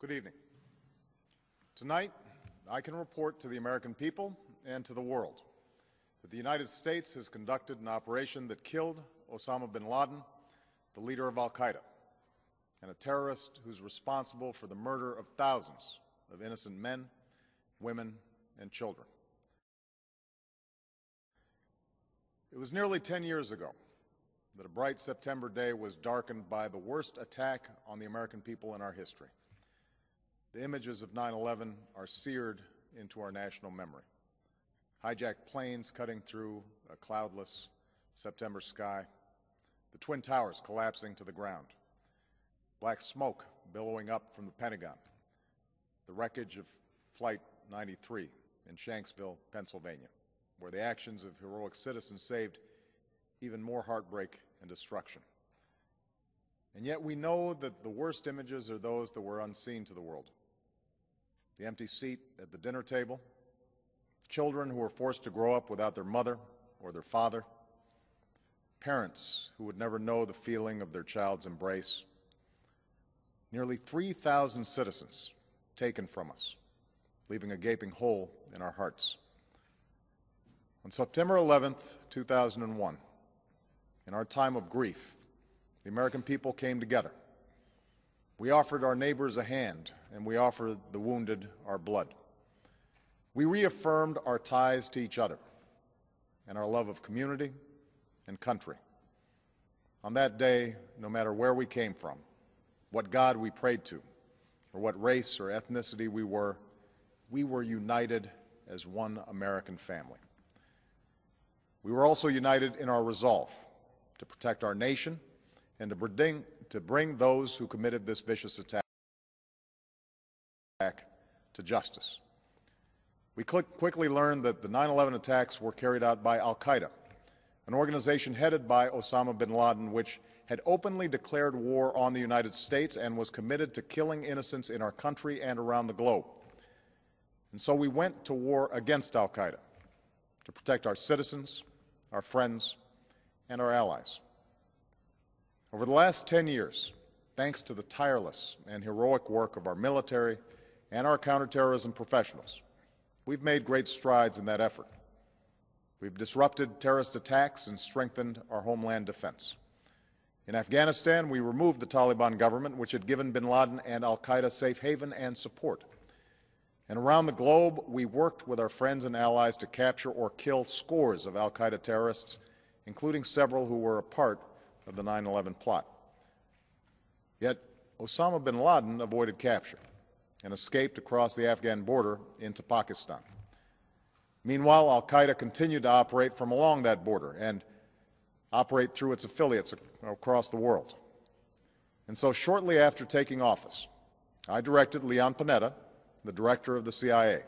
Good evening. Tonight, I can report to the American people and to the world that the United States has conducted an operation that killed Osama bin Laden, the leader of al-Qaeda, and a terrorist who's responsible for the murder of thousands of innocent men, women, and children. It was nearly 10 years ago that a bright September day was darkened by the worst attack on the American people in our history. The images of 9/11 are seared into our national memory. Hijacked planes cutting through a cloudless September sky, the Twin Towers collapsing to the ground, black smoke billowing up from the Pentagon, the wreckage of Flight 93 in Shanksville, Pennsylvania, where the actions of heroic citizens saved even more heartbreak and destruction. And yet we know that the worst images are those that were unseen to the world. The empty seat at the dinner table, children who were forced to grow up without their mother or their father, parents who would never know the feeling of their child's embrace, nearly 3,000 citizens taken from us, leaving a gaping hole in our hearts. On September 11th, 2001, in our time of grief, the American people came together. We offered our neighbors a hand, and we offered the wounded our blood. We reaffirmed our ties to each other and our love of community and country. On that day, no matter where we came from, what God we prayed to, or what race or ethnicity we were united as one American family. We were also united in our resolve to protect our nation and to bring those who committed this vicious attack to justice. We quickly learned that the 9/11 attacks were carried out by al-Qaeda, an organization headed by Osama bin Laden, which had openly declared war on the United States and was committed to killing innocents in our country and around the globe. And so we went to war against al-Qaeda to protect our citizens, our friends, and our allies. Over the last 10 years, thanks to the tireless and heroic work of our military and our counterterrorism professionals, we've made great strides in that effort. We've disrupted terrorist attacks and strengthened our homeland defense. In Afghanistan, we removed the Taliban government, which had given bin Laden and al-Qaeda safe haven and support. And around the globe, we worked with our friends and allies to capture or kill scores of al-Qaeda terrorists, including several who were a part of the 9/11 plot. Yet Osama bin Laden avoided capture and escaped across the Afghan border into Pakistan. Meanwhile, al-Qaeda continued to operate from along that border and operate through its affiliates across the world. And so shortly after taking office, I directed Leon Panetta, the director of the CIA,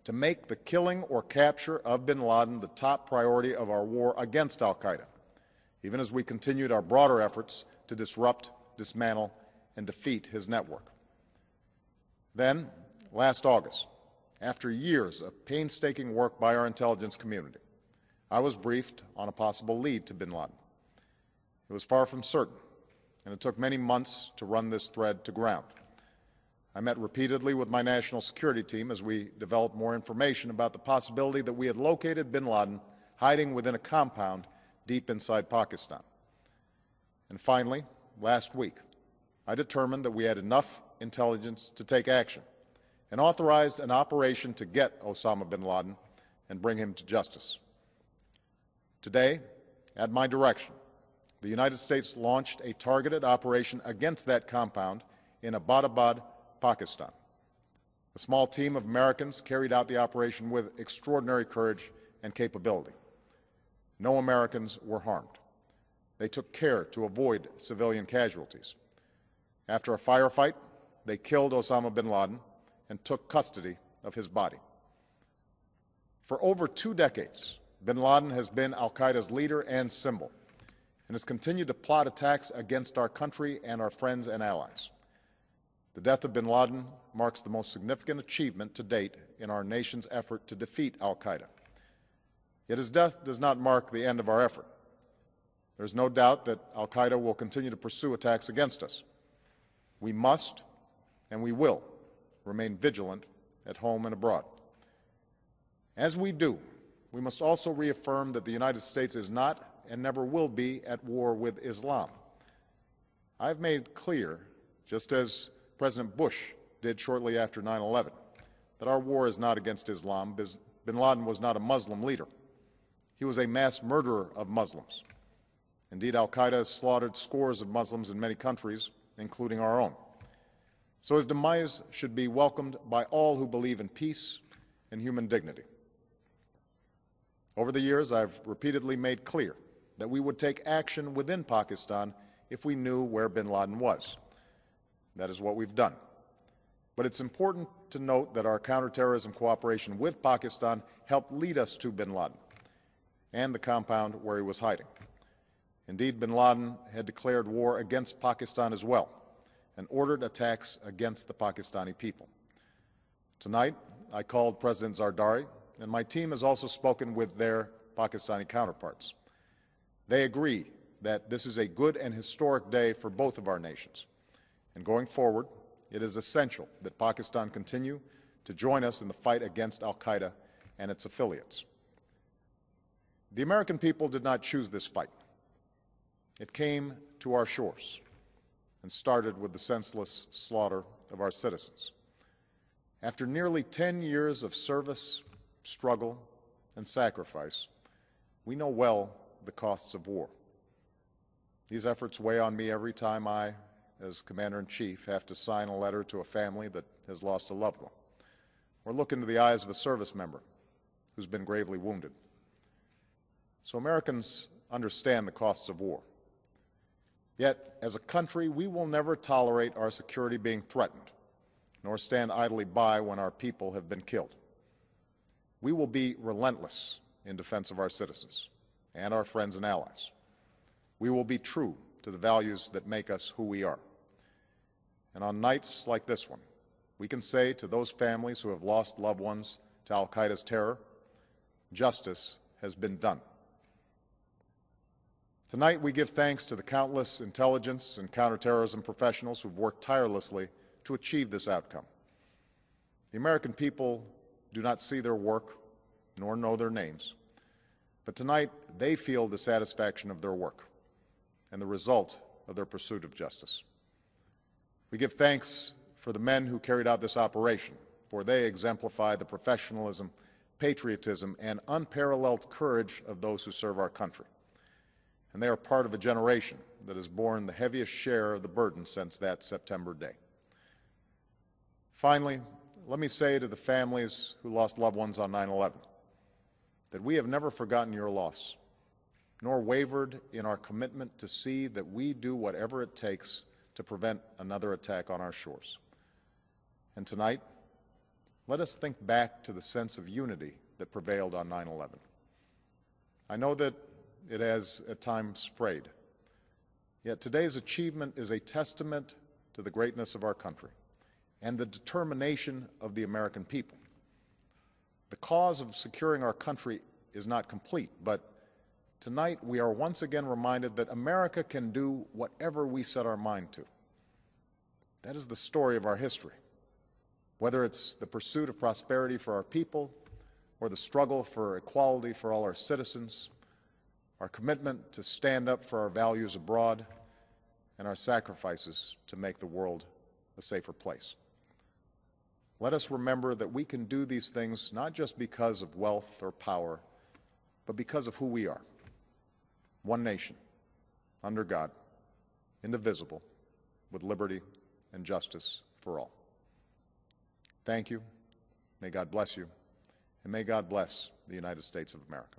to make the killing or capture of bin Laden the top priority of our war against al-Qaeda, even as we continued our broader efforts to disrupt, dismantle, and defeat his network. Then, last August, after years of painstaking work by our intelligence community, I was briefed on a possible lead to bin Laden. It was far from certain, and it took many months to run this thread to ground. I met repeatedly with my national security team as we developed more information about the possibility that we had located bin Laden hiding within a compound deep inside Pakistan. And finally, last week, I determined that we had enough intelligence to take action and authorized an operation to get Osama bin Laden and bring him to justice. Today, at my direction, the United States launched a targeted operation against that compound in Abbottabad, Pakistan. A small team of Americans carried out the operation with extraordinary courage and capability. No Americans were harmed. They took care to avoid civilian casualties. After a firefight, they killed Osama bin Laden and took custody of his body. For over 2 decades, bin Laden has been al-Qaeda's leader and symbol, and has continued to plot attacks against our country and our friends and allies. The death of bin Laden marks the most significant achievement to date in our nation's effort to defeat al-Qaeda. Yet his death does not mark the end of our effort. There is no doubt that al-Qaeda will continue to pursue attacks against us. We must and we will remain vigilant at home and abroad. As we do, we must also reaffirm that the United States is not and never will be at war with Islam. I've made clear, just as President Bush did shortly after 9/11, that our war is not against Islam. Bin Laden was not a Muslim leader. He was a mass murderer of Muslims. Indeed, al-Qaeda has slaughtered scores of Muslims in many countries, including our own. So his demise should be welcomed by all who believe in peace and human dignity. Over the years, I've repeatedly made clear that we would take action within Pakistan if we knew where bin Laden was. That is what we've done. But it's important to note that our counterterrorism cooperation with Pakistan helped lead us to bin Laden and the compound where he was hiding. Indeed, bin Laden had declared war against Pakistan as well and ordered attacks against the Pakistani people. Tonight, I called President Zardari, and my team has also spoken with their Pakistani counterparts. They agree that this is a good and historic day for both of our nations. And going forward, it is essential that Pakistan continue to join us in the fight against al-Qaeda and its affiliates. The American people did not choose this fight. It came to our shores and started with the senseless slaughter of our citizens. After nearly 10 years of service, struggle, and sacrifice, we know well the costs of war. These efforts weigh on me every time I, as Commander-in-Chief, have to sign a letter to a family that has lost a loved one, or look into the eyes of a service member who's been gravely wounded. So Americans understand the costs of war. Yet, as a country, we will never tolerate our security being threatened, nor stand idly by when our people have been killed. We will be relentless in defense of our citizens and our friends and allies. We will be true to the values that make us who we are. And on nights like this one, we can say to those families who have lost loved ones to al-Qaeda's terror, justice has been done. Tonight, we give thanks to the countless intelligence and counterterrorism professionals who've worked tirelessly to achieve this outcome. The American people do not see their work nor know their names, but tonight they feel the satisfaction of their work and the result of their pursuit of justice. We give thanks for the men who carried out this operation, for they exemplify the professionalism, patriotism, and unparalleled courage of those who serve our country. And they are part of a generation that has borne the heaviest share of the burden since that September day. Finally, let me say to the families who lost loved ones on 9/11 that we have never forgotten your loss, nor wavered in our commitment to see that we do whatever it takes to prevent another attack on our shores. And tonight, let us think back to the sense of unity that prevailed on 9/11. I know that it has at times frayed, yet today's achievement is a testament to the greatness of our country and the determination of the American people. The cause of securing our country is not complete, but tonight we are once again reminded that America can do whatever we set our mind to. That is the story of our history. Whether it's the pursuit of prosperity for our people or the struggle for equality for all our citizens, our commitment to stand up for our values abroad, and our sacrifices to make the world a safer place. Let us remember that we can do these things not just because of wealth or power, but because of who we are. One nation, under God, indivisible, with liberty and justice for all. Thank you. May God bless you, and may God bless the United States of America.